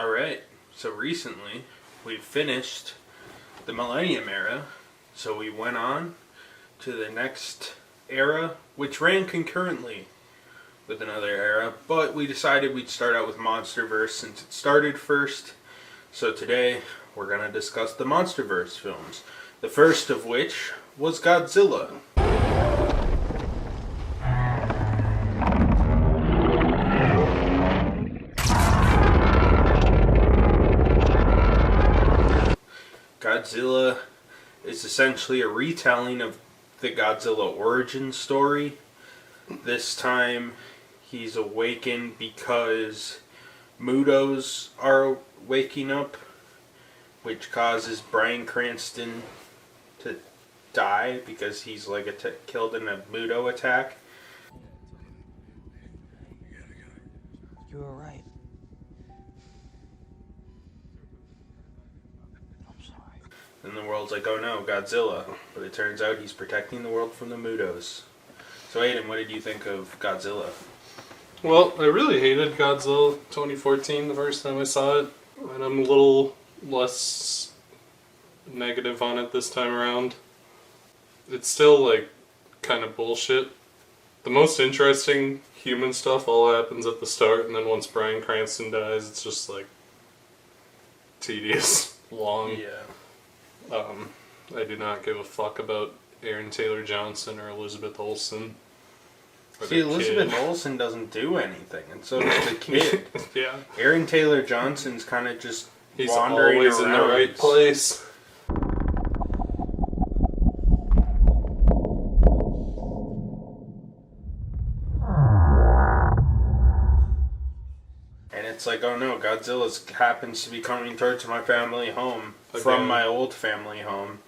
Alright, so recently we finished the Millennium Era, so we went on to the next era, which ran concurrently with another era, but we decided we'd start out with Monsterverse since it started first. So today we're going to discuss the Monsterverse films, the first of which was Godzilla. Godzilla is essentially a retelling of the Godzilla origin story. This time he's awakened because MUTOs are waking up, which causes Bryan Cranston to die because he's like killed in a MUTO attack. You were right. And the world's like, oh no, Godzilla. But it turns out he's protecting the world from the MUTOs. So Aiden, what did you think of Godzilla? Well, I really hated Godzilla 2014 the first time I saw it. And I'm a little less negative on it this time around. It's still, like, kind of bullshit. The most interesting human stuff all happens at the start, and then once Bryan Cranston dies, it's just, like, tedious, long. Yeah. I do not give a fuck about Aaron Taylor Johnson or Elizabeth Olsen. See, Elizabeth Olsen doesn't do anything, and so does the kid. Yeah. Aaron Taylor Johnson's kind of just He's wandering always around. in the right place. And it's like, oh no, Godzilla happens to be coming towards my family home Again. from my old family home.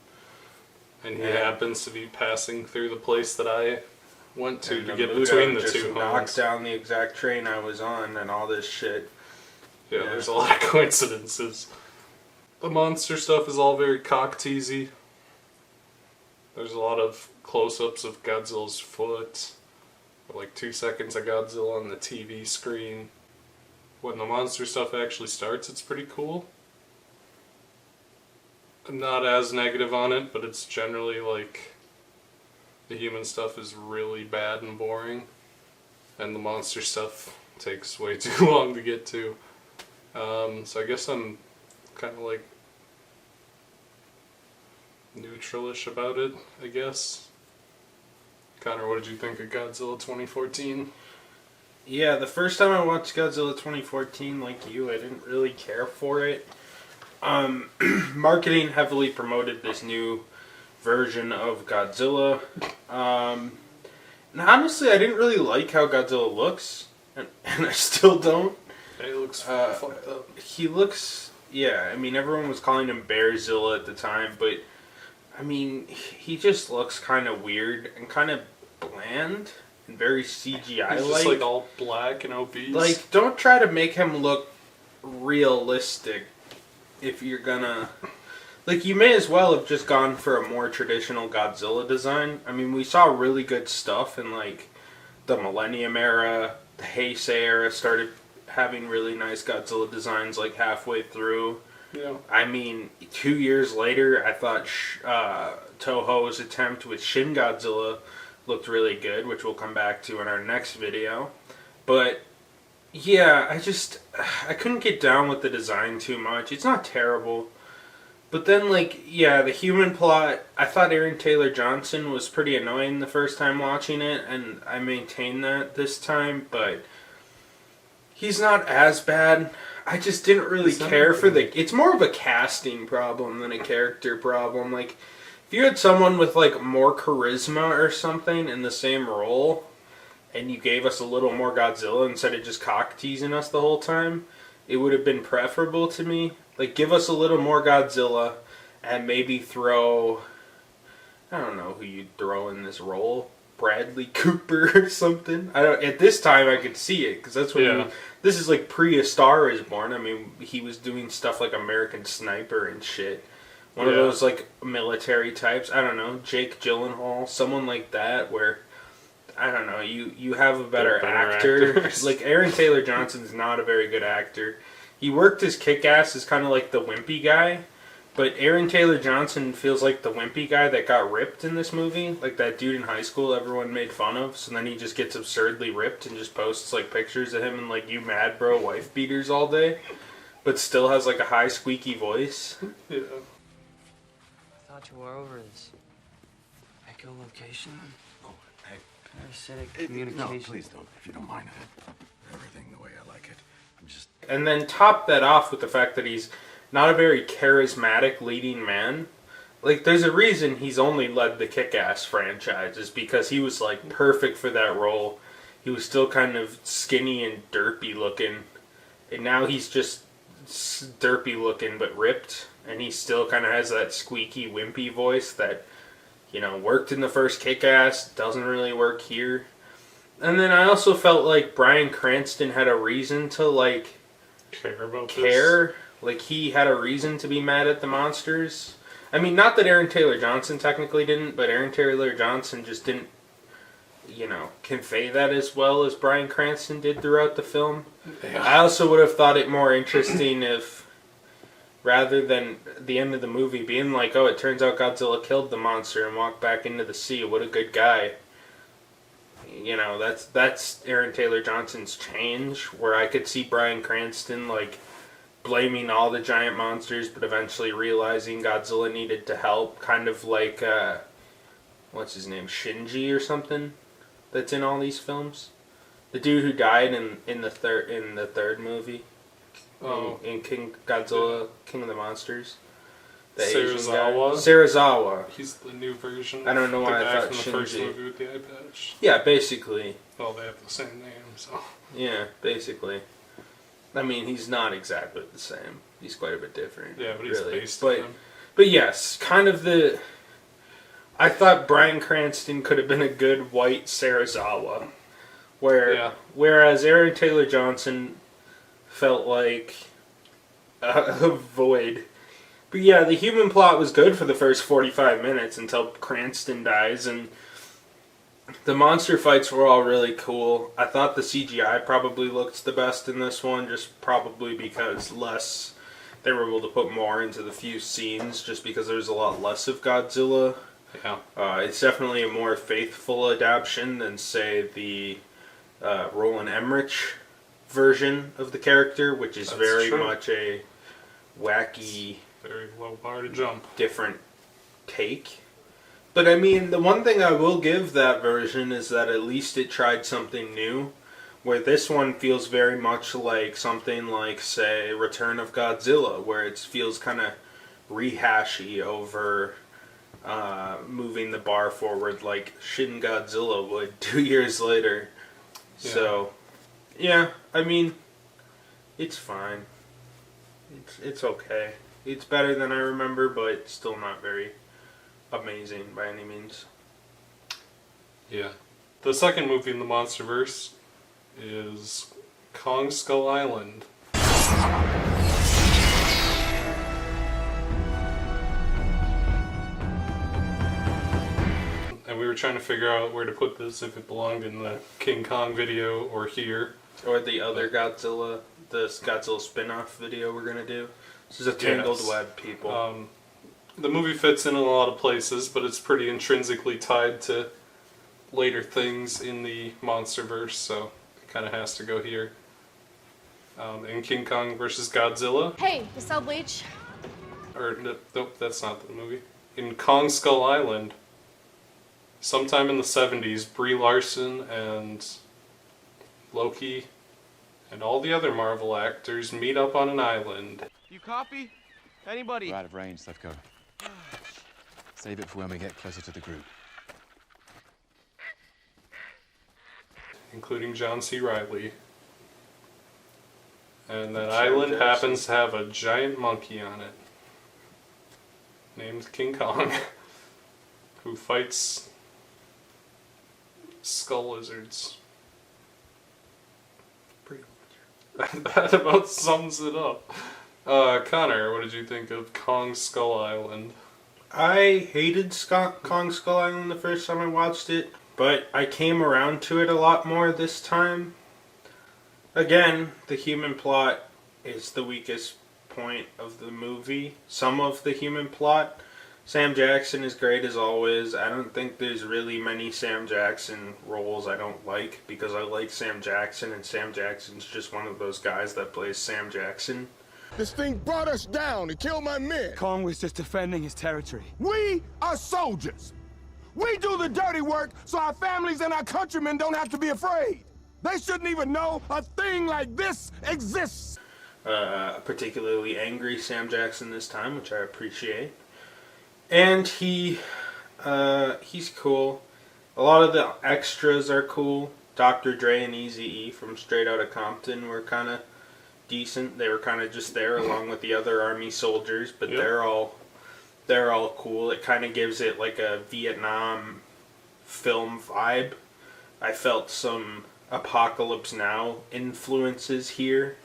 And he happens to be passing through the place that I went to And get MUTO between the just two knocked homes. down the exact train I was on and all this shit. Yeah, there's a lot of coincidences. The monster stuff is all very cock-teasy. There's a lot of close-ups of Godzilla's foot. Like 2 seconds of Godzilla on the TV screen. When the monster stuff actually starts, it's pretty cool. I'm not as negative on it, but it's generally like the human stuff is really bad and boring, and the monster stuff takes way too long to get to. So I guess I'm kind of like neutralish about it, I guess. Connor, what did you think of Godzilla 2014? Yeah, the first time I watched Godzilla 2014, like you, I didn't really care for it. Marketing heavily promoted this new version of Godzilla. And honestly, I didn't really like how Godzilla looks, and I still don't. He looks fucked up. He looks, yeah, I mean, everyone was calling him Bearzilla at the time, but, I mean, he just looks kind of weird and kind of bland and very CGI-like. He's just like all black and obese. Like, don't try to make him look realistic if you're gonna... Like, you may as well have just gone for a more traditional Godzilla design. I mean, we saw really good stuff in, like, the Millennium Era, the Heisei Era started having really nice Godzilla designs, like, halfway through. Yeah. I mean, 2 years later, I thought Toho's attempt with Shin Godzilla looked really good, which we'll come back to in our next video. But, yeah, I couldn't get down with the design too much. It's not terrible. But then, like, yeah, the human plot, I thought Aaron Taylor Johnson was pretty annoying the first time watching it, and I maintain that this time, but he's not as bad. I just didn't really care for it's more of a casting problem than a character problem. Like, if you had someone with, like, more charisma or something in the same role, and you gave us a little more Godzilla instead of just cock-teasing us the whole time, it would have been preferable to me. Like, give us a little more Godzilla, and maybe throw, I don't know who you'd throw in this role, Bradley Cooper or something. At this time I could see it, because that's when this is like pre-A Star Is Born. I mean, he was doing stuff like American Sniper and shit. One of those, like, military types. I don't know, Jake Gyllenhaal, someone like that, where, I don't know, you have a better actor. Like, Aaron Taylor Johnson's not a very good actor. he worked as Kick-Ass as kind of like the wimpy guy, but Aaron Taylor Johnson feels like the wimpy guy that got ripped in this movie, like that dude in high school everyone made fun of. So then he just gets absurdly ripped and just posts like pictures of him in like "you mad bro" wife beaters all day, but still has like a high squeaky voice. Yeah. I thought you were over this. Echolocation? Oh, hey. Parasitic No, communication. please don't. If you don't mind it. Everything the way I like it. I'm just... And then top that off with the fact that he's not a very charismatic leading man. Like, there's a reason he's only led the Kick-Ass franchise, is because he was, like, perfect for that role. He was still kind of skinny and derpy looking. And now he's just derpy looking but ripped. And he still kind of has that squeaky, wimpy voice that, you know, worked in the first Kick-Ass, doesn't really work here. And then I also felt like Bryan Cranston had a reason to, like, care. Like, he had a reason to be mad at the monsters. I mean, not that Aaron Taylor Johnson technically didn't, but Aaron Taylor Johnson just didn't, you know, convey that as well as Bryan Cranston did throughout the film. Yeah. I also would have thought it more interesting if, rather than the end of the movie being like, oh, it turns out Godzilla killed the monster and walked back into the sea, what a good guy. You know, that's Aaron Taylor Johnson's change, where I could see Bryan Cranston, like, blaming all the giant monsters, but eventually realizing Godzilla needed to help, kind of like, what's his name, Shinji or something, that's in all these films. The dude who died in the third movie, in King Godzilla, King of the Monsters. The Serizawa. Serizawa. He's the new version. I don't know why the guy I thought from the first Shinji. movie with the eye patch. Yeah, basically. Well, they have the same name, so. Yeah, basically. I mean, he's not exactly the same. He's quite a bit different. Yeah, but he's really. based on him. But yes, kind of the... I thought Bryan Cranston could have been a good white Serizawa. Whereas Aaron Taylor Johnson felt like a void. But yeah, the human plot was good for the first 45 minutes until Cranston dies, and the monster fights were all really cool. I thought the CGI probably looked the best in this one, just probably because they were able to put more into the few scenes, just because there was a lot less of Godzilla. Yeah. It's definitely a more faithful adaptation than, say, the Roland Emmerich version of the character, which is very much a wacky, very low bar to jump, different take. But I mean, the one thing I will give that version is that at least it tried something new, where this one feels very much like something like, say, Return of Godzilla, where it feels kind of rehashy over moving the bar forward like Shin Godzilla would 2 years later. Yeah. So, yeah, I mean, it's fine. It's okay. It's better than I remember, but still not very amazing by any means. Yeah. The second movie in the Monsterverse is Kong Skull Island. And we were trying to figure out where to put this, if it belonged in the King Kong video or here. Or the other Godzilla, the Godzilla spin-off video we're going to do. This is a tangled web, people. The movie fits in a lot of places, but it's pretty intrinsically tied to later things in the Monsterverse, so it kind of has to go here. In King Kong vs. Godzilla. Hey, you sell bleach? Or, nope, that's not the movie. In Kong Skull Island, sometime in the 70s, Brie Larson and Loki and all the other Marvel actors meet up on an island. You copy? Anybody? We're out of range, let's go. Save it for when we get closer to the group. Including John C. Reilly. And that island happens to have a giant monkey on it. Named King Kong. Who fights skull lizards. Pretty much. That about sums it up. Connor, what did you think of Kong Skull Island? I hated Kong Skull Island the first time I watched it, but I came around to it a lot more this time. Again, the human plot is the weakest point of the movie. Some of the human plot. Sam Jackson is great as always. I don't think there's really many Sam Jackson roles I don't like, because I like Sam Jackson, and Sam Jackson's just one of those guys that plays Sam Jackson. This thing brought us down to kill my men. Kong was just defending his territory. We are soldiers. We do the dirty work so our families and our countrymen don't have to be afraid. They shouldn't even know a thing like this exists. Particularly angry Sam Jackson this time, which I appreciate. And he's cool. A lot of the extras are cool. Dr. Dre and Eazy-E from Straight Outta Compton were kind of decent. They were kind of just there along with the other army soldiers, but Yep. they're all cool. It kind of gives it like a Vietnam film vibe. I felt some Apocalypse Now influences here,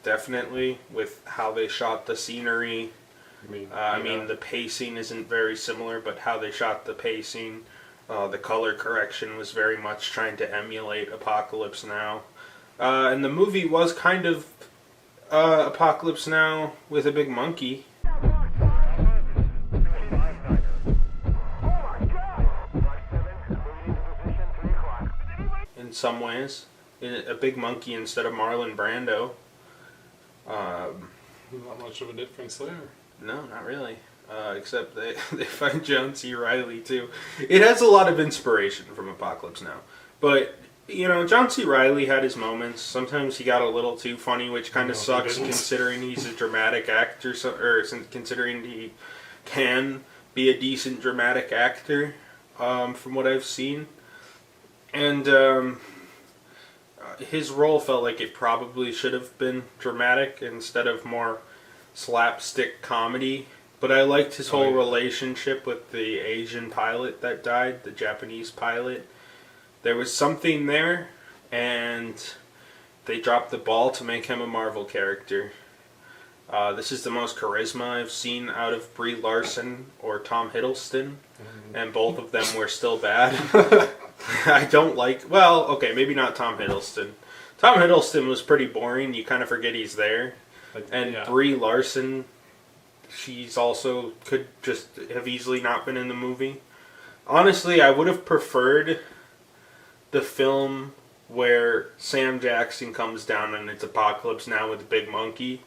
definitely, with how they shot the scenery. I mean, the pacing isn't very similar, but how they shot the pacing, the color correction was very much trying to emulate Apocalypse Now. And the movie was kind of Apocalypse Now with a big monkey. In some ways. A big monkey instead of Marlon Brando. Not much of a difference there. No, not really. Except they find John C. Reilly too. It has a lot of inspiration from Apocalypse Now. But, you know, John C. Reilly had his moments. Sometimes he got a little too funny, which kind of sucks considering he's a dramatic actor, or considering he can be a decent dramatic actor, from what I've seen. And his role felt like it probably should have been dramatic instead of more slapstick comedy. But I liked his whole relationship with the Asian pilot that died, the Japanese pilot. There was something there, and they dropped the ball to make him a Marvel character. This is the most charisma I've seen out of Brie Larson or Tom Hiddleston, and both of them were still bad. I don't like... Well, okay, maybe not Tom Hiddleston. Tom Hiddleston was pretty boring. You kind of forget he's there. And Brie Larson, she's also could just have easily not been in the movie. Honestly, I would have preferred the film where Sam Jackson comes down and it's Apocalypse Now with the big monkey.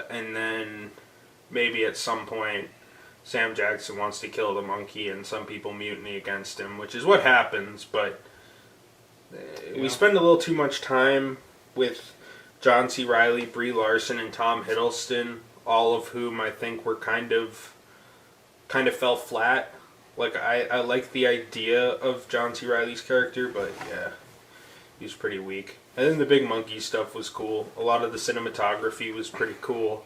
And then maybe at some point Sam Jackson wants to kill the monkey and some people mutiny against him, which is what happens, but we spend a little too much time with John C. Reilly, Brie Larson, and Tom Hiddleston, all of whom I think were kind of fell flat. Like, I like the idea of John C. Reilly's character, but yeah, he was pretty weak. And then the big monkey stuff was cool. A lot of the cinematography was pretty cool.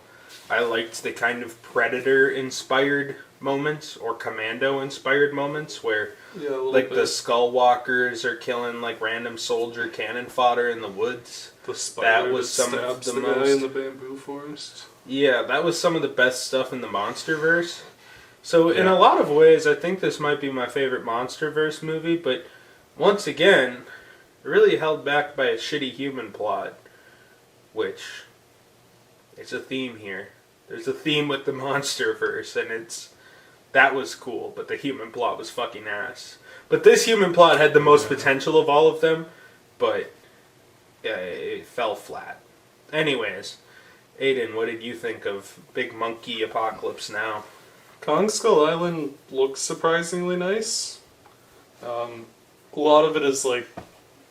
I liked the kind of Predator-inspired moments, or Commando-inspired moments, where like the Skullwalkers are killing like random soldier cannon fodder in the woods. The spider that was some of the most guy in the bamboo forest. Yeah, that was some of the best stuff in the Monsterverse. So in a lot of ways, I think this might be my favorite Monsterverse movie, but once again, really held back by a shitty human plot, which it's a theme here. There's a theme with the Monsterverse, and that was cool, but the human plot was fucking ass. But this human plot had the most potential of all of them, but it fell flat. Anyways, Aiden, what did you think of Big Monkey Apocalypse Now? Kong Skull Island looks surprisingly nice. A lot of it is like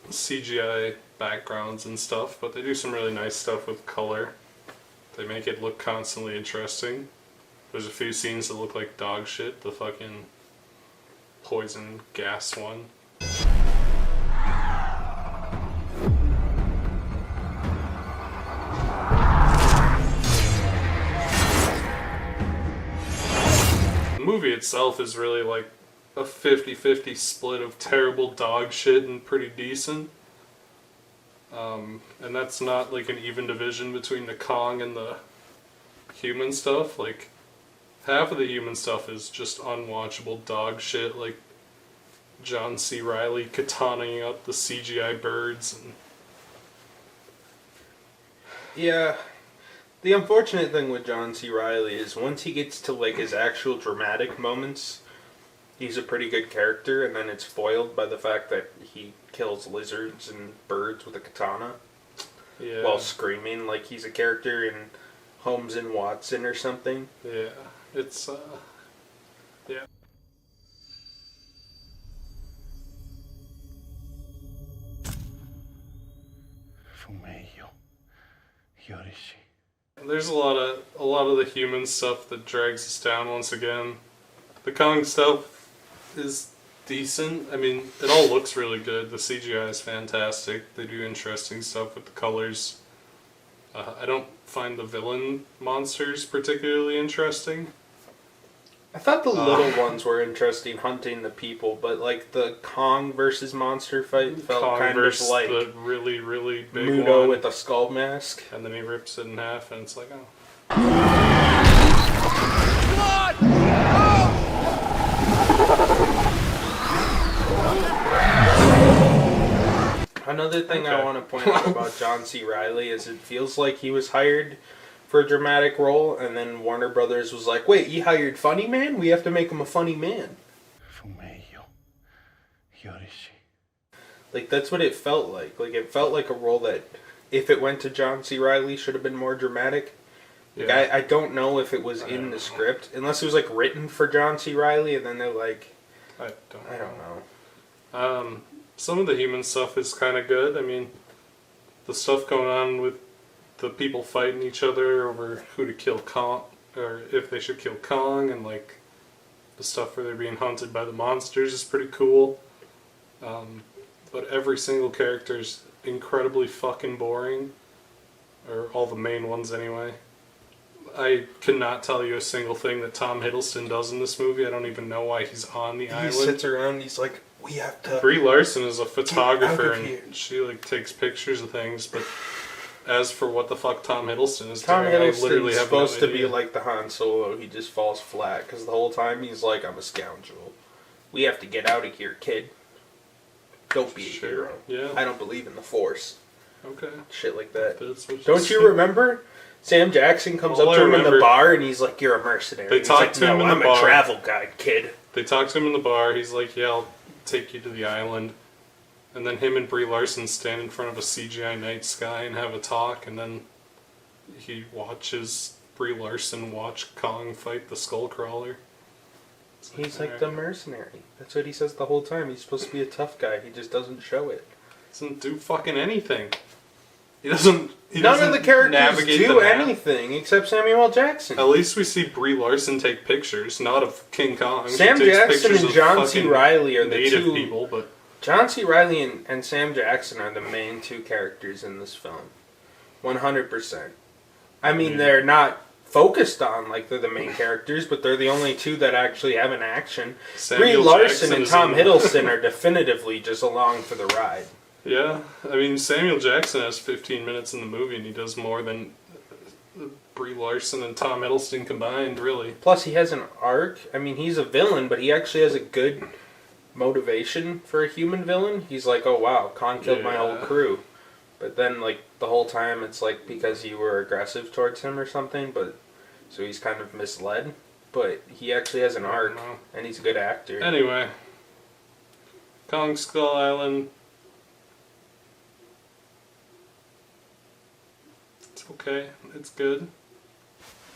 CGI backgrounds and stuff, but they do some really nice stuff with color. They make it look constantly interesting. There's a few scenes that look like dog shit. The fucking poison gas one. The movie itself is really like a 50-50 split of terrible dog shit and pretty decent. And that's not like an even division between the Kong and the human stuff. Like, half of the human stuff is just unwatchable dog shit, like John C. Reilly katanaing up the CGI birds. And Yeah. The unfortunate thing with John C. Reilly is once he gets to like his actual dramatic moments, he's a pretty good character, and then it's foiled by the fact that he kills lizards and birds with a katana yeah, while screaming like he's a character in Holmes and Watson or something. yeah, it's yeah. There's a lot of the human stuff that drags us down once again. The Kong stuff is decent. I mean, it all looks really good. The CGI is fantastic. They do interesting stuff with the colors. I don't find the villain monsters particularly interesting. I thought the little ones were interesting hunting the people, but like the Kong versus monster fight felt Kong kind of versus like the really, really big MUTO one. with a skull mask. And then he rips it in half, and it's like, oh. Another thing Okay. I want to point out about John C. Reilly is it feels like he was hired for a dramatic role, and then Warner Brothers was like, wait, you hired Funny Man? We have to make him a funny man. Like, that's what it felt like. Like, it felt like a role that, if it went to John C. Reilly, should have been more dramatic. Like, Yeah. I don't know if it was in the script, unless it was, like, written for John C. Reilly, and then they're like, I I don't know. Some of the human stuff is kind of good. I mean, the stuff going on with the people fighting each other over who to kill Kong, or if they should kill Kong, and like the stuff where they're being hunted by the monsters is pretty cool. But every single character is incredibly fucking boring, or all the main ones anyway. I cannot tell you a single thing that Tom Hiddleston does in this movie. I don't even know why he's on the He island. sits around and he's like, we have to... Brie Larson is a photographer out of here. and she like takes pictures of things, but as for what the fuck Tom Hiddleston is Tom doing, I literally Hiddleston's have supposed no to be idea. like the Han Solo. He just falls flat because the whole time he's like, I'm a scoundrel. We have to get out of here, kid. Don't be a Sure. hero. Yeah. I don't believe in the Force. Okay. Shit like that. That's what Don't you remember? Sam Jackson comes All up I to him in the remember- bar and he's like, you're a mercenary. They He's talk like, to him no, in the I'm bar. a travel guide, kid. They talk to him in the bar. He's like, "Yeah, I'll take you to the island." And then him and Brie Larson stand in front of a CGI night sky and have a talk. And then he watches Brie Larson watch Kong fight the Skullcrawler. It's He's like alright. the mercenary. That's what he says the whole time. He's supposed to be a tough guy. He just doesn't show it. Doesn't do fucking anything. He doesn't. He None doesn't of the characters navigate do the map. anything except Samuel L. Jackson. At least we see Brie Larson take pictures, not of King Kong. She Sam takes Jackson pictures and of John C. fucking Reilly are the native two people, but John C. Reilly and Sam Jackson are the main two characters in this film. 100%. I mean, they're not focused on like they're the main characters, but they're the only two that actually have an action. Brie Samuel Larson Jackson and is Tom in- Hiddleston are definitively just along for the ride. yeah, I mean Samuel Jackson has 15 minutes in the movie, and he does more than Brie Larson and Tom Hiddleston combined, really. Plus, he has an arc. I mean, he's a villain, but he actually has a good motivation for a human villain. He's like, oh wow, Khan killed my whole Yeah. crew. But then, like, the whole time it's like because you were aggressive towards him or something, but so he's kind of misled. But he actually has an arc, know. and he's a good actor. Anyway, Kong Skull Island. It's okay. It's good.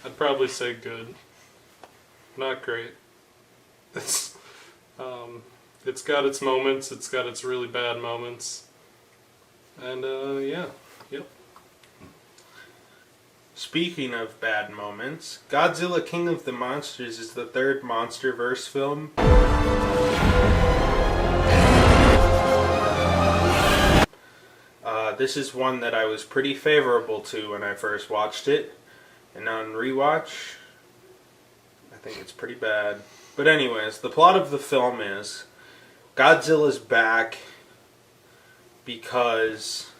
I'd probably say good. Not great. It's got its moments. It's got its really bad moments. And yeah, yep. Speaking of bad moments, Godzilla King of the Monsters is the third Monsterverse film. This is one that I was pretty favorable to when I first watched it, and on rewatch, I think it's pretty bad. But anyways, the plot of the film is Godzilla's back because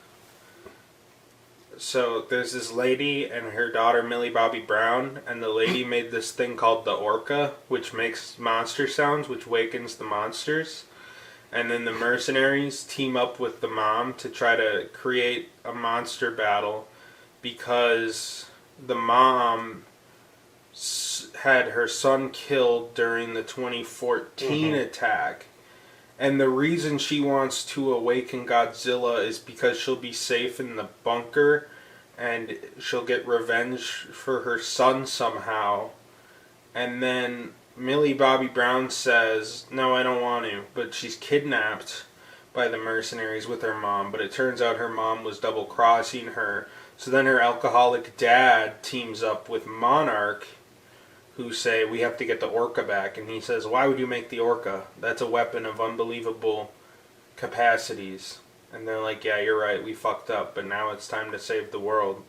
So there's this lady and her daughter Millie Bobby Brown, and the lady made this thing called the orca, which makes monster sounds, which wakens the monsters. And then the mercenaries team up with the mom to try to create a monster battle because the mom had her son killed during the 2014 attack. And the reason she wants to awaken Godzilla is because she'll be safe in the bunker and she'll get revenge for her son somehow. And then Millie Bobby Brown says, no, I don't want to. But she's kidnapped by the mercenaries with her mom. But it turns out her mom was double-crossing her. So then her alcoholic dad teams up with Monarch, who say, we have to get the orca back. And he says, why would you make the orca? That's a weapon of unbelievable capacities. And they're like, yeah, you're right, we fucked up, but now it's time to save the world.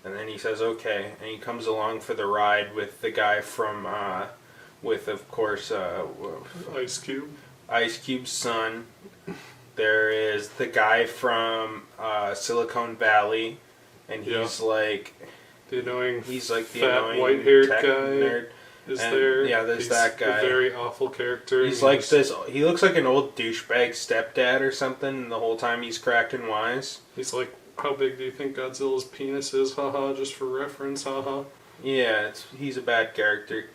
And then he says, okay. And he comes along for the ride with the guy from, of course, Ice Cube. Ice Cube's son. There is the guy from Silicon Valley. And he's like... The annoying, he's like the fat, annoying white-haired guy nerd. is And, there. yeah, there's that guy. A very awful character. He's like this. He looks like an old douchebag stepdad or something. And the whole time he's cracking wise. He's like, how big do you think Godzilla's penis is? Haha, just for reference. Haha. Yeah, he's a bad character.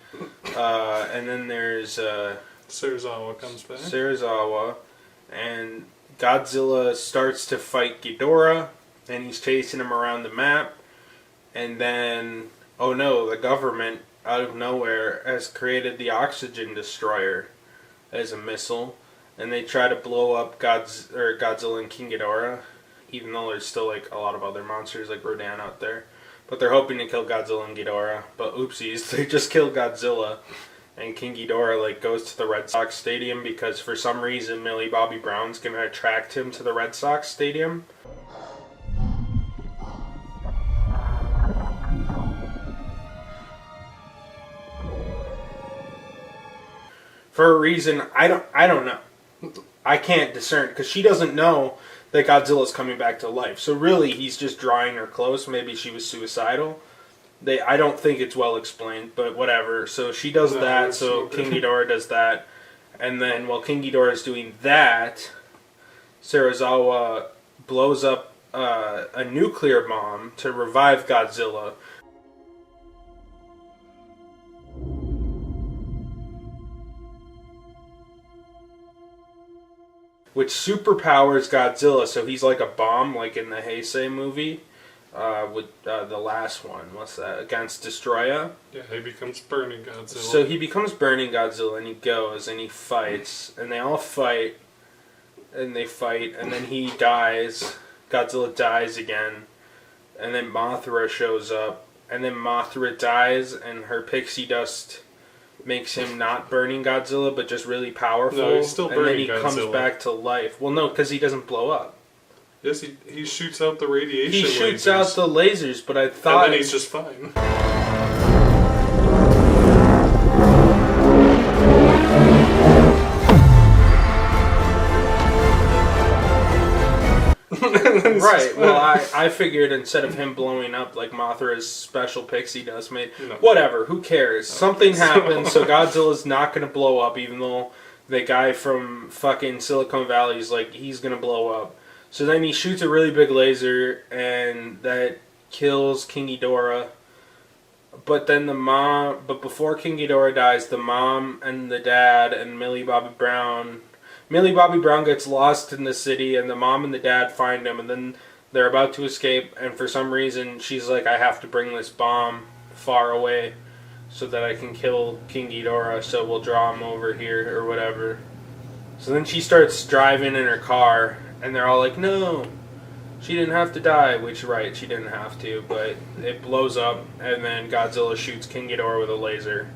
And then there's Serizawa comes back. Serizawa, and Godzilla starts to fight Ghidorah, and he's chasing him around the map. And then, oh no, the government, out of nowhere, has created the Oxygen Destroyer as a missile. And they try to blow up Godzilla and King Ghidorah, even though there's still like a lot of other monsters like Rodan out there. But they're hoping to kill Godzilla and Ghidorah. But oopsies, they just killed Godzilla. And King Ghidorah like goes to the Red Sox stadium because for some reason Millie Bobby Brown's going to attract him to the Red Sox stadium. For a reason, I don't know. I can't discern, because she doesn't know that Godzilla's coming back to life. So really, he's just drawing her close. Maybe she was suicidal. I don't think it's well explained, but whatever. So she does that, so King Ghidorah does that. And then while King Ghidorah is doing that, Serizawa blows up a nuclear bomb to revive Godzilla. Which superpowers Godzilla, so he's like a bomb, like in the Heisei movie, with the last one. What's that? Against Destroya. Yeah, he becomes Burning Godzilla. So he becomes Burning Godzilla, and he goes, and he fights, and they all fight, and they fight, and then he dies. Godzilla dies again, and then Mothra shows up, and then Mothra dies, and her pixie dust makes him not Burning Godzilla, but just really powerful. No, he's still Burning Godzilla. And then he comes back to life. Well, no, because he doesn't blow up. Yes, he shoots out the radiation. He shoots out the lasers, but I thought... And then he's just fine. Right, well, I figured instead of him blowing up like Mothra's special pixie dust made... No. Whatever, who cares? Something happens, so Godzilla's not going to blow up, even though the guy from fucking Silicon Valley is like, he's going to blow up. So then he shoots a really big laser, and that kills King Ghidorah. But then but before King Ghidorah dies, the mom and the dad and Millie Bobby Brown gets lost in the city, and the mom and the dad find him, and then they're about to escape, and for some reason she's like, I have to bring this bomb far away so that I can kill King Ghidorah, so we'll draw him over here, or whatever. So then she starts driving in her car, and they're all like, no, she didn't have to die, which, right, she didn't have to, but it blows up, and then Godzilla shoots King Ghidorah with a laser.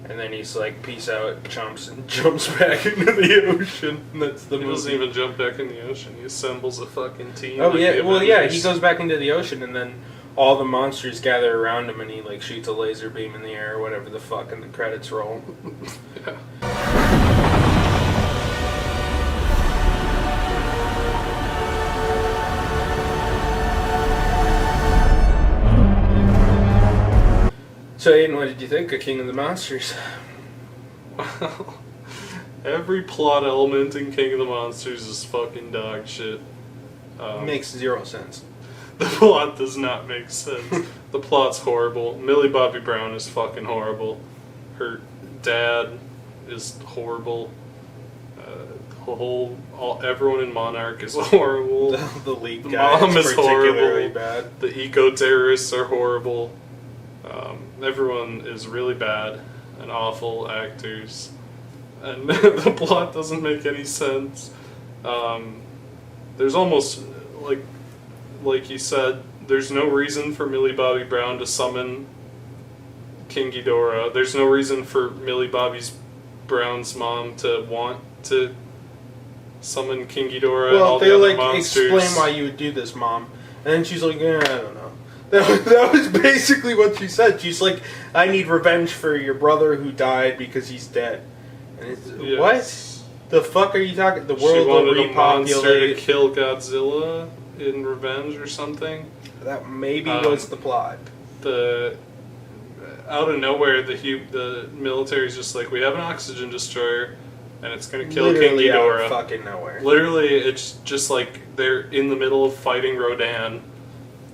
And then he's like, peace out, jumps back into the ocean. That's the movie. He doesn't even jump back in the ocean. He assembles a fucking team. Oh, like yeah. Well, yeah, he goes back into the ocean, and then all the monsters gather around him, and he, like, shoots a laser beam in the air or whatever the fuck, and the credits roll. Yeah. So, Aiden, what did you think of King of the Monsters? Every plot element in King of the Monsters is fucking dog shit. Makes 0 sense. The plot does not make sense. The plot's horrible. Millie Bobby Brown is fucking horrible. Her dad is horrible. Everyone in Monarch is horrible. The lead The guy mom is particularly horrible. bad. The eco-terrorists are horrible. Everyone is really bad and awful actors. And the plot doesn't make any sense. There's almost, like you said, there's no reason for Millie Bobby Brown to summon King Ghidorah. There's no reason for Millie Bobby Brown's mom to want to summon King Ghidorah and all Well, they the other like monsters. explain why you would do this, Mom, and then she's like, I don't know. That was basically what she said. She's like, I need revenge for your brother who died because he's dead. And it's, Yes. what? The fuck are you talking? The She world will wanted a monster to repopulate. kill Godzilla in revenge or something. That maybe was the plot. Out of nowhere, the military's just like, we have an oxygen destroyer, and it's gonna kill Literally King out Ghidorah. of fucking nowhere. Literally, it's just like they're in the middle of fighting Rodan,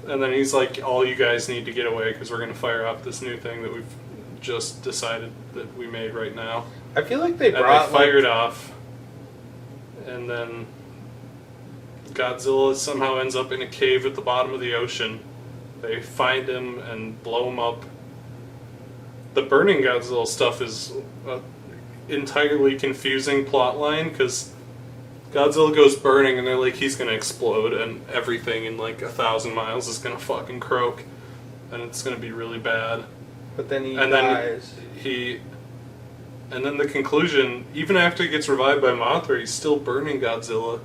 and then he's like, all you guys need to get away because we're gonna fire off this new thing that we've just decided that we made right now. I feel like they And brought they fired off, and then Godzilla somehow ends up in a cave at the bottom of the ocean. They find him and blow him up. The burning Godzilla stuff is an entirely confusing plotline because Godzilla goes burning and they're like, he's gonna explode and everything in like 1,000 miles is gonna fucking croak and it's gonna be really bad. but then he And dies. And then the conclusion, even after he gets revived by Mothra, he's still burning Godzilla.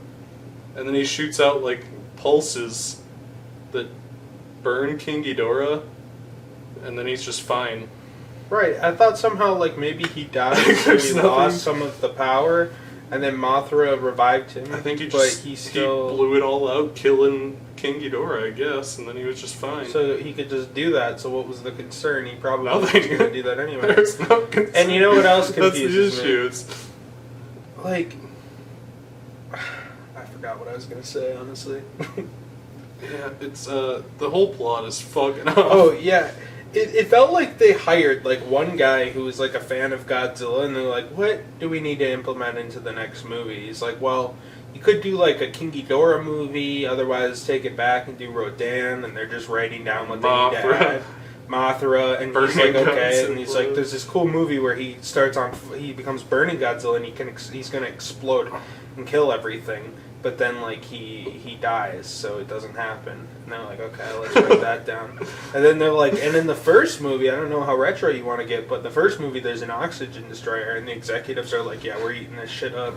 And then he shoots out like pulses that burn King Ghidorah, and then he's just fine. Right, I thought somehow like maybe he died, so There's he nothing- lost some of the power, and then Mothra revived him. I think he but just he still blew it all out, killing King Ghidorah, I guess, and then he was just fine. so he could just do that. So what was the concern? He probably Nothing. was going to do that anyway. There's no concern. And you know what else That's the confuses me? issue. It's Like, I forgot what I was going to say. Honestly. yeah, it's the whole plot is fucking up. Oh yeah. It felt like they hired like one guy who was like a fan of Godzilla, and they're like, "What do we need to implement into the next movie?" He's like, "Well, you could do like a King Ghidorah movie, otherwise take it back and do Rodan." And they're just writing down what they need to Mothra. add. Mothra, and he's Burning like, "Okay," Godzilla. and he's like, "There's this cool movie where he becomes Burning Godzilla, and he's gonna explode and kill everything." But then, like, he dies, so it doesn't happen. And they're like, okay, let's write that down. And then they're like, and in the first movie, I don't know how retro you want to get, but the first movie, there's an oxygen destroyer, and the executives are like, yeah, we're eating this shit up.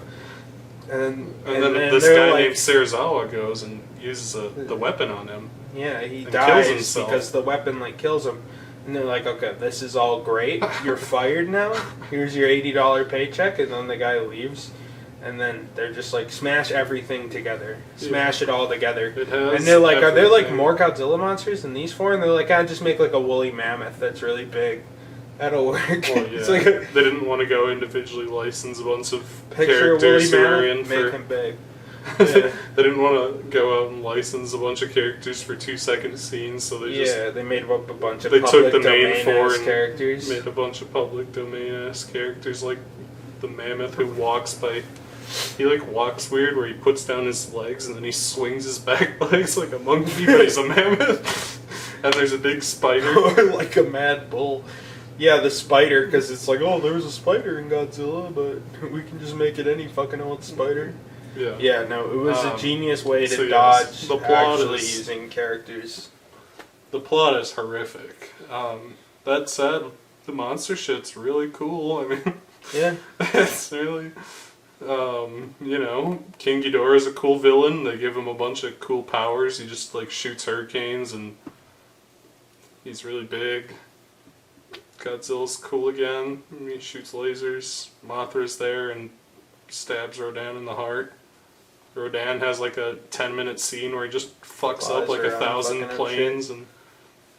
And then this they're guy like, named Serizawa goes and uses the weapon on him. yeah, he and dies kills himself. because the weapon, like, kills him. And they're like, okay, this is all great. You're fired now. Here's your $80 paycheck. And then the guy leaves. And then they're just like, smash everything together. Smash it all together. It has And they're like, are there like everything. more Godzilla monsters than these four? And they're like, just make like a woolly mammoth that's really big. That'll work. Well, yeah. It's like a They didn't want to go individually license a bunch of picture of characters woolly who are in mammoth, make for. him big. Yeah. They didn't want to go out and license a bunch of characters for 2-second scenes, so they just Yeah, they made up a bunch of they public took the main domain four ass and characters. made a bunch of public domain ass characters like the mammoth who walks by. He like walks weird where he puts down his legs and then he swings his back legs like a monkey, but he's a mammoth. And there's a big spider. Or like a mad bull. Yeah, the spider, because it's like, oh, there was a spider in Godzilla, but we can just make it any fucking old spider. Yeah. Yeah, no, it was a genius way to so yes, dodge the plot actually is- using characters. The plot is horrific. That said, the monster shit's really cool. I mean, Yeah. it's really, you know, King Ghidorah is a cool villain. They give him a bunch of cool powers. He just like shoots hurricanes and he's really big. Godzilla's cool again. He shoots lasers. Mothra's there and stabs Rodan in the heart. Rodan has like a 10-minute scene where he just fucks Flies up like around, 1,000 fucking up planes and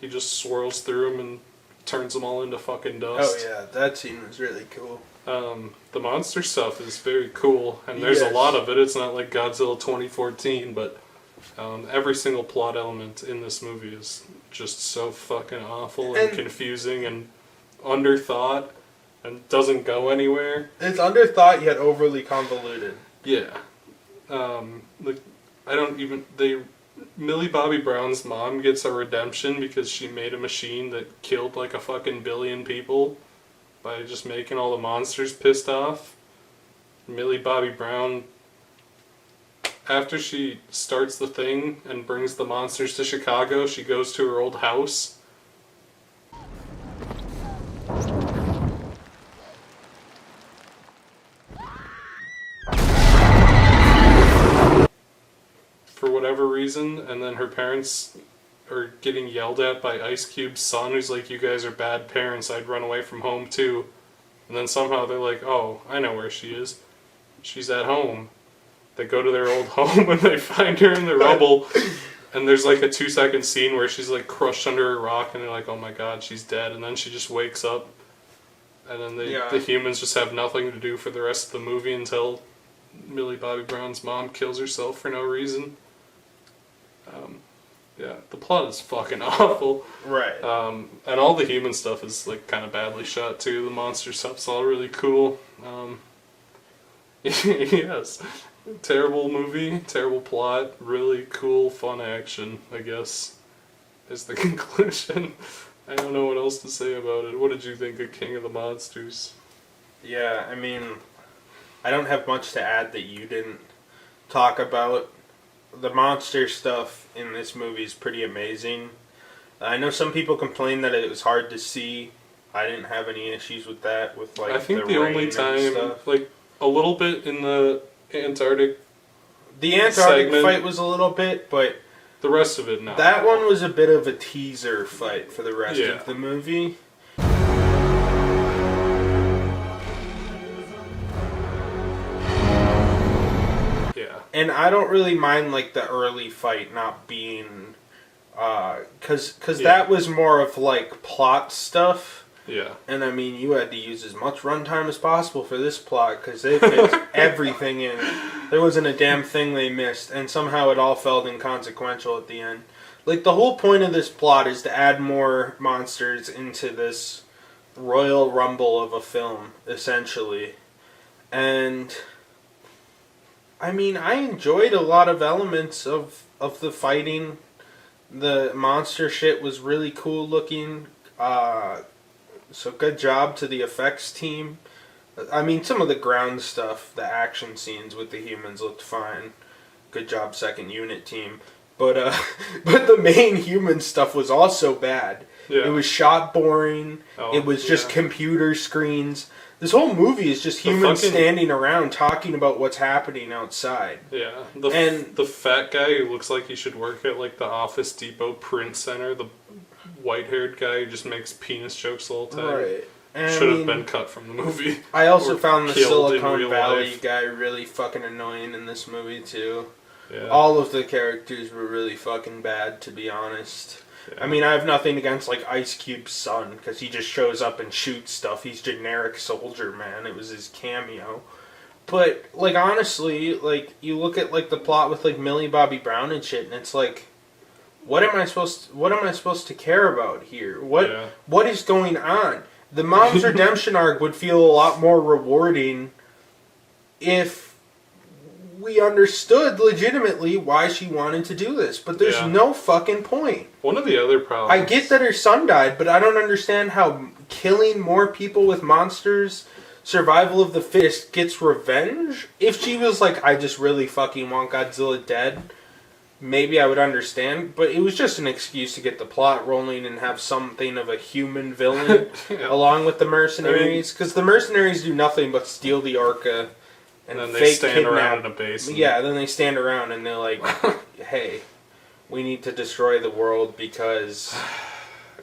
he just swirls through them and turns them all into fucking dust. Oh yeah, that scene was really cool. The monster stuff is very cool, and there's a lot of it. It's not like Godzilla 2014, but every single plot element in this movie is just so fucking awful and confusing and underthought and doesn't go anywhere. It's underthought yet overly convoluted. Yeah. Millie Bobby Brown's mom gets a redemption because she made a machine that killed like a fucking billion people by just making all the monsters pissed off. Millie Bobby Brown, after she starts the thing and brings the monsters to Chicago, she goes to her old house. For whatever reason, and then her parents are getting yelled at by Ice Cube's son, who's like, "You guys are bad parents, I'd run away from home too." And then somehow they're like, "Oh, I know where she is. She's at home." They go to their old home and they find her in the rubble, and there's like a 2-second scene where she's like crushed under a rock, and they're like, "Oh my god, she's dead," and then she just wakes up, and then the humans just have nothing to do for the rest of the movie until Millie Bobby Brown's mom kills herself for no reason. Yeah, the plot is fucking awful. Right. And all the human stuff is like kind of badly shot too. The monster stuff's all really cool. Yes. Terrible movie, terrible plot, really cool, fun action, I guess, is the conclusion. I don't know what else to say about it. What did you think of King of the Monsters? Yeah, I mean, I don't have much to add that you didn't talk about. The monster stuff in this movie is pretty amazing. I know some people complain that it was hard to see. I didn't have any issues with that. With like, I think the the rain only and time, stuff. like a little bit in the Antarctic. The Antarctic segment, fight was a little bit, but the rest of it, no. That one was a bit of a teaser fight for the rest of the movie. And I don't really mind like the early fight not being, cause that was more of like plot stuff. Yeah. And I mean, you had to use as much runtime as possible for this plot because they fixed everything in. There wasn't a damn thing they missed, and somehow it all felt inconsequential at the end. Like the whole point of this plot is to add more monsters into this Royal Rumble of a film, essentially, and. I mean, I enjoyed a lot of elements of the fighting. The monster shit was really cool looking. So good job to the effects team. I mean, some of the ground stuff, the action scenes with the humans looked fine. Good job, second unit team. But the main human stuff was also bad. Yeah. It was shot boring. It was just computer screens. This whole movie is just humans standing around talking about what's happening outside. Yeah, the fat guy who looks like he should work at like the Office Depot print center, the white-haired guy who just makes penis jokes the whole time. Right. Should have been cut from the movie. I also found the Silicon Valley guy really fucking annoying in this movie too. Yeah. All of the characters were really fucking bad, to be honest. Yeah. I mean, I have nothing against, like, Ice Cube's son, because he just shows up and shoots stuff. He's generic soldier, man. It was his cameo. But, like, honestly, like, you look at, like, the plot with, like, Millie Bobby Brown and shit, and it's like, what am I supposed to care about here? What is going on? The mom's redemption arc would feel a lot more rewarding if we understood legitimately why she wanted to do this, but there's no fucking point. One of the other problems... I get that her son died, but I don't understand how killing more people with monsters, survival of the fittest, gets revenge. If she was like, I just really fucking want Godzilla dead, maybe I would understand, but it was just an excuse to get the plot rolling and have something of a human villain along with the mercenaries, because the mercenaries do nothing but steal the Orca. And then they stand around in a base. Yeah, then they stand around and they're like, hey, we need to destroy the world because...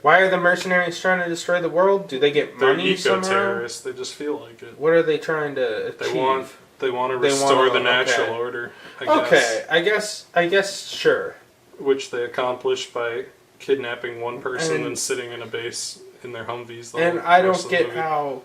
Why are the mercenaries trying to destroy the world? Do they get money somehow? They're eco-terrorists. They just feel like it. What are they trying to achieve? They want to restore the natural order, I guess. Okay, I guess, sure. Which they accomplish by kidnapping one person and sitting in a base in their Humvees. And I don't get how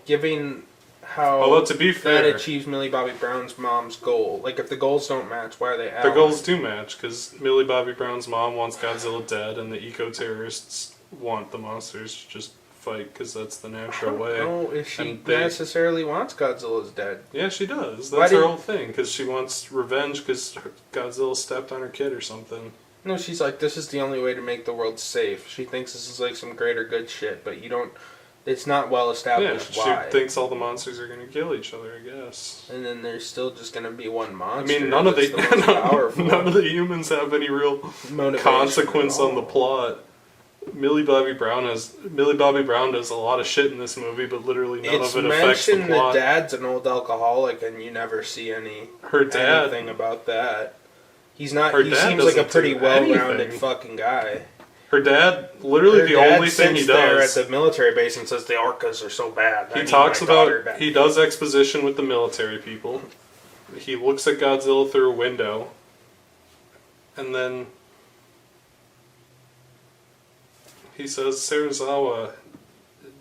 Although, to be fair, that achieves Millie Bobby Brown's mom's goal. Like, if the goals don't match, why are they the goals do match, because Millie Bobby Brown's mom wants Godzilla dead, and the eco-terrorists want the monsters to just fight, because that's the natural way. No, if she necessarily wants Godzilla's dead. Yeah, she does. That's her whole thing, because she wants revenge because Godzilla stepped on her kid or something. No, she's like, this is the only way to make the world safe. She thinks this is like some greater good shit, but you don't... It's not well established why. She thinks all the monsters are going to kill each other, I guess. And then there's still just going to be one monster. I mean, none of the humans have any real consequence on the plot. Millie Bobby Brown does a lot of shit in this movie, but literally none of it affects the plot. It's mentioned that Dad's an old alcoholic, and you never see anything about that. He's not. He seems like a pretty well-rounded fucking guy. Her dad, literally the only thing he does there at the military base and says the orcas are so bad. He talks about, he does exposition with the military people. He looks at Godzilla through a window, and then he says, Serizawa,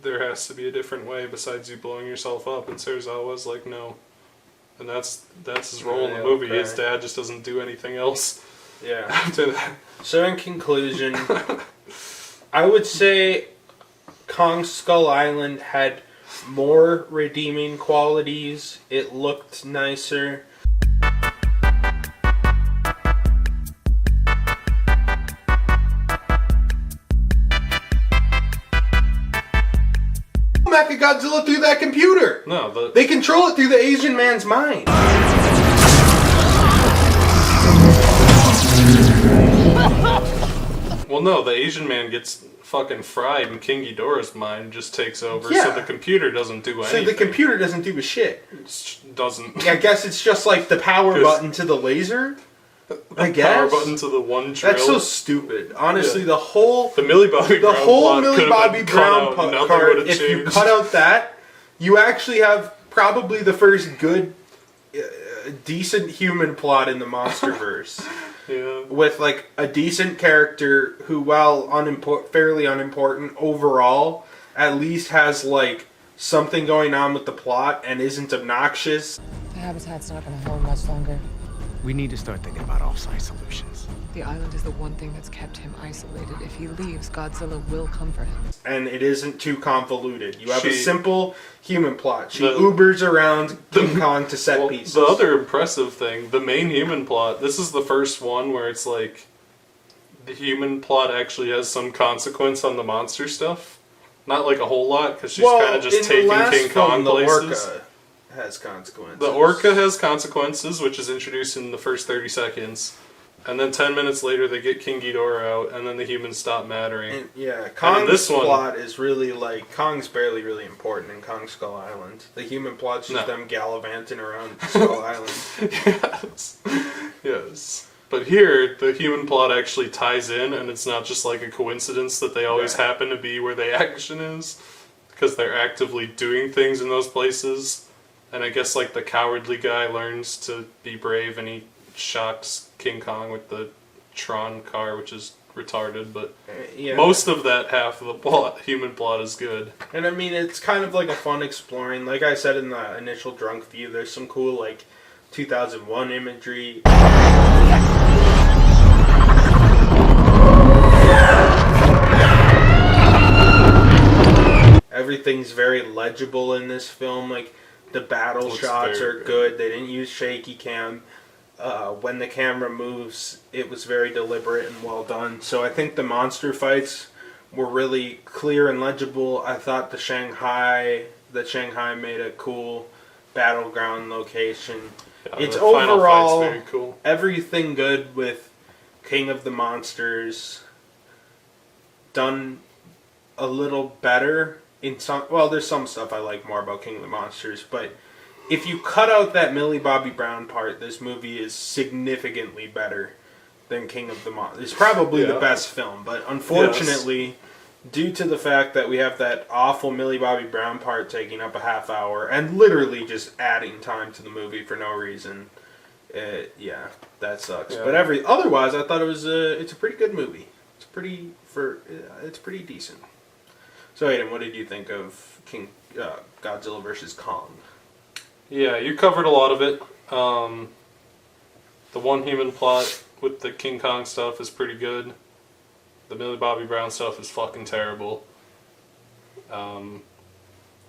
there has to be a different way besides you blowing yourself up. And Serizawa's like, no. And that's his role in the movie. Okay. His dad just doesn't do anything else. Yeah. After that. So in conclusion, I would say Kong Skull Island had more redeeming qualities. It looked nicer. Mechagodzilla through that computer. No, they control it through the Asian man's mind. Well, no, the Asian man gets fucking fried and King Ghidorah's mind just takes over, yeah. So the computer doesn't do anything. So the computer doesn't do a shit. It doesn't. I guess it's just like the power button to the laser. I guess. Power button to the one drill. That's so stupid. Honestly, yeah. the Millie Bobby Brown part, if you cut out that, you actually have probably the first good, decent human plot in the Monsterverse. Yeah. With like a decent character who, while fairly unimportant overall, at least has like something going on with the plot and isn't obnoxious. The habitat's not going to hold much longer. We need to start thinking about off-site solutions. The island is the one thing that's kept him isolated. If he leaves, Godzilla will come for him. And it isn't too convoluted. You have a simple human plot. She Ubers around King Kong to set pieces. The other impressive thing, the main human plot, this is the first one where it's like the human plot actually has some consequence on the monster stuff. Not like a whole lot, because she's kind of just taking King Kong places. Orca has consequences. The orca has consequences, which is introduced in the first 30 seconds. And then 10 minutes later, they get King Ghidorah out, and then the humans stop mattering. And, Kong's plot is really like... Kong's barely really important in Kong Skull Island. The human plot's just them gallivanting around Skull Island. Yes. But here, the human plot actually ties in, and it's not just like a coincidence that they always happen to be where the action is. Because they're actively doing things in those places. And I guess like the cowardly guy learns to be brave, and he shocks King Kong with the Tron car, which is retarded, but most of that half of the plot, human plot, is good. And I mean, it's kind of like a fun exploring. Like I said in the initial drunk view, there's some cool like 2001 imagery. Everything's very legible in this film. Like the battle shots are good. They didn't use shaky cam. When the camera moves, it was very deliberate and well done. So I think the monster fights were really clear and legible. I thought the Shanghai made a cool battleground location. Yeah, it's overall very cool. Everything good with King of the Monsters. Done a little better in some. Well, there's some stuff I like more about King of the Monsters, but if you cut out that Millie Bobby Brown part, this movie is significantly better than King of the Monsters. It's probably the best film, but unfortunately, due to the fact that we have that awful Millie Bobby Brown part taking up a half hour and literally just adding time to the movie for no reason, that sucks. Yeah. But otherwise, I thought it's a pretty good movie. It's pretty decent. So, Aiden, what did you think of Godzilla vs. Kong? Yeah, you covered a lot of it. The one human plot with the King Kong stuff is pretty good. The Millie Bobby Brown stuff is fucking terrible. I'm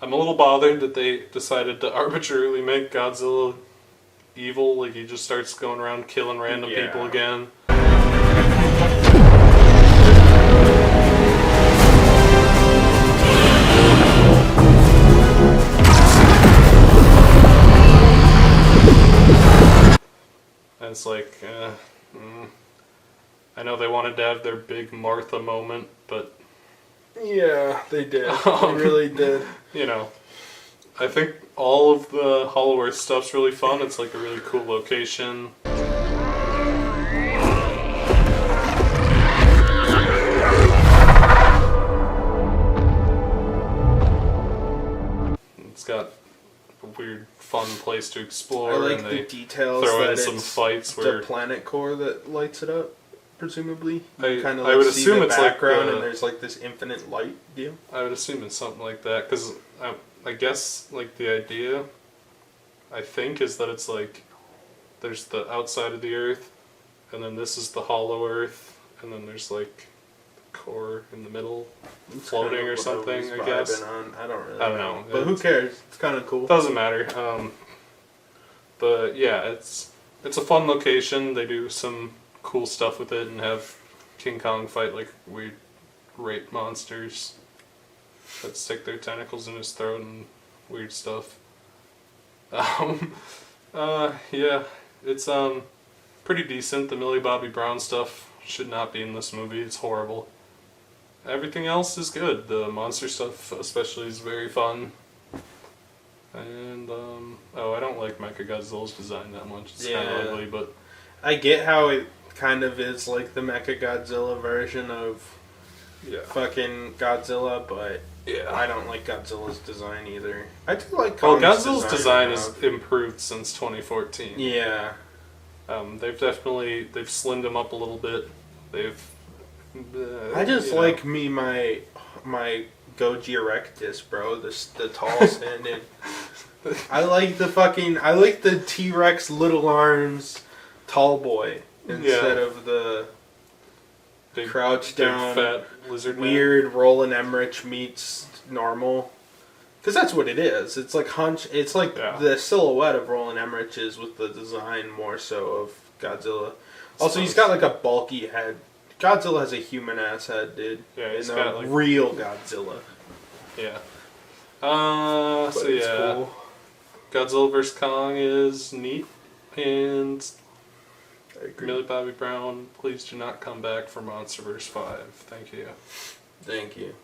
a little bothered that they decided to arbitrarily make Godzilla evil. Like, he just starts going around killing random people again. And it's like, I know they wanted to have their big Martha moment, but... Yeah, they did. They really did. You know, I think all of the Hollow Earth stuff's really fun. It's like a really cool location. It's got a weird, fun place to explore. I like and the they details throw that in some it's fights where the planet core that lights it up, presumably. I I would see assume the it's like background the- and there's like this infinite light deal. I would assume it's something like that, because I guess like the idea, I think, is that it's like there's the outside of the Earth, and then this is the hollow Earth, and then there's like the core in the middle, floating or something. I guess. I don't really. I don't know. But who cares? It's kind of cool. Doesn't matter. But yeah, it's a fun location. They do some cool stuff with it and have King Kong fight like weird rape monsters that stick their tentacles in his throat and weird stuff. Yeah, it's pretty decent. The Millie Bobby Brown stuff should not be in this movie. It's horrible. Everything else is good. The monster stuff especially is very fun. And I don't like Mechagodzilla's design that much. It's kind of ugly, but I get how it kind of is like the Mechagodzilla version of fucking Godzilla, but I don't like Godzilla's design either. I do like well, Kong's Godzilla's design has improved since 2014. Yeah. They've slimmed him up a little bit. I just like my Goji Erectus, bro. The tall standing. I like the T-Rex little arms tall boy instead of the big, crouched down fat lizard weird Roland Emmerich meets normal. Because that's what it is. It's like It's like the silhouette of Roland Emmerich is with the design more so of Godzilla. Also, he's got like a bulky head. Godzilla has a human ass head, dude. Yeah, he's got like real Godzilla. Yeah. But so it's yeah, cool. Godzilla vs Kong is neat, and I agree. Millie Bobby Brown, please do not come back for Monsterverse 5. Thank you. Thank you.